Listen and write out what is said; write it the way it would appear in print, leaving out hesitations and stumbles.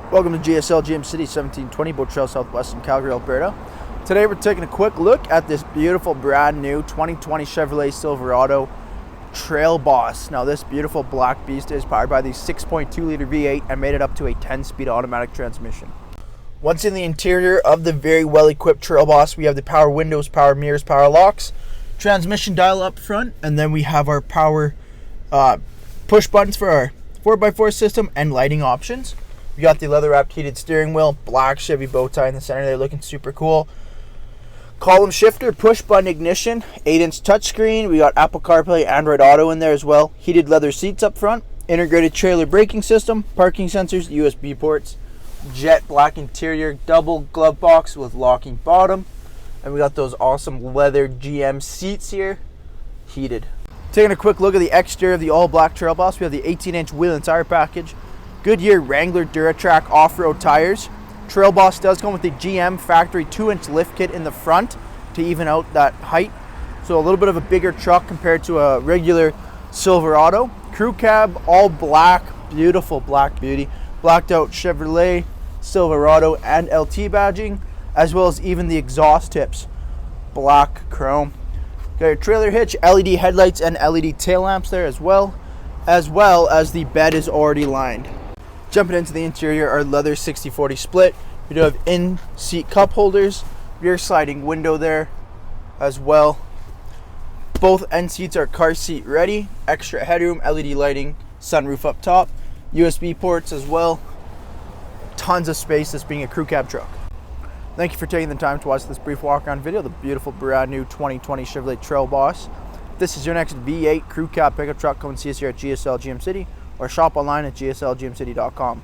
Welcome to GSL GM City 1720 Boat Trail Southwest in Calgary, Alberta. Today we're taking a quick look at this beautiful brand new 2020 Chevrolet Silverado Trail Boss. Now this beautiful black beast is powered by the 6.2 liter V8 and made it up to a 10-speed automatic transmission. Once in the interior of the very well equipped Trail Boss, we have the power windows, power mirrors, power locks, transmission dial up front, and then we have our power push buttons for our 4x4 system and lighting options. We got the leather wrapped heated steering wheel, black Chevy bow tie in the center there, looking super cool. Column shifter, push button ignition, 8-inch touchscreen. We got Apple CarPlay, Android Auto in there as well. Heated leather seats up front, integrated trailer braking system, parking sensors, USB ports, jet black interior, double glove box with locking bottom. And we got those awesome leather GM seats here, heated. Taking a quick look at the exterior of the all black Trail Boss, we have the 18-inch wheel and tire package. Goodyear Wrangler Duratrack off-road tires. Trail Boss does come with the GM factory 2-inch lift kit in the front to even out that height. So a little bit of a bigger truck compared to a regular Silverado. Crew cab, all black, beautiful black beauty. Blacked out Chevrolet, Silverado, and LT badging, as well as even the exhaust tips, black chrome. Got your trailer hitch, LED headlights, and LED tail lamps there as well as the bed is already lined. Jumping into the interior, our leather 60/40 split. We do have in-seat cup holders, rear sliding window there as well. Both end seats are car seat ready. Extra headroom, LED lighting, sunroof up top, USB ports as well. Tons of space, this being a crew cab truck. Thank you for taking the time to watch this brief walk-around video of the beautiful brand new 2020 Chevrolet Trail Boss. If this is your next V8 crew cab pickup truck, come and see us here at GSL GM City or shop online at gslgmcity.com.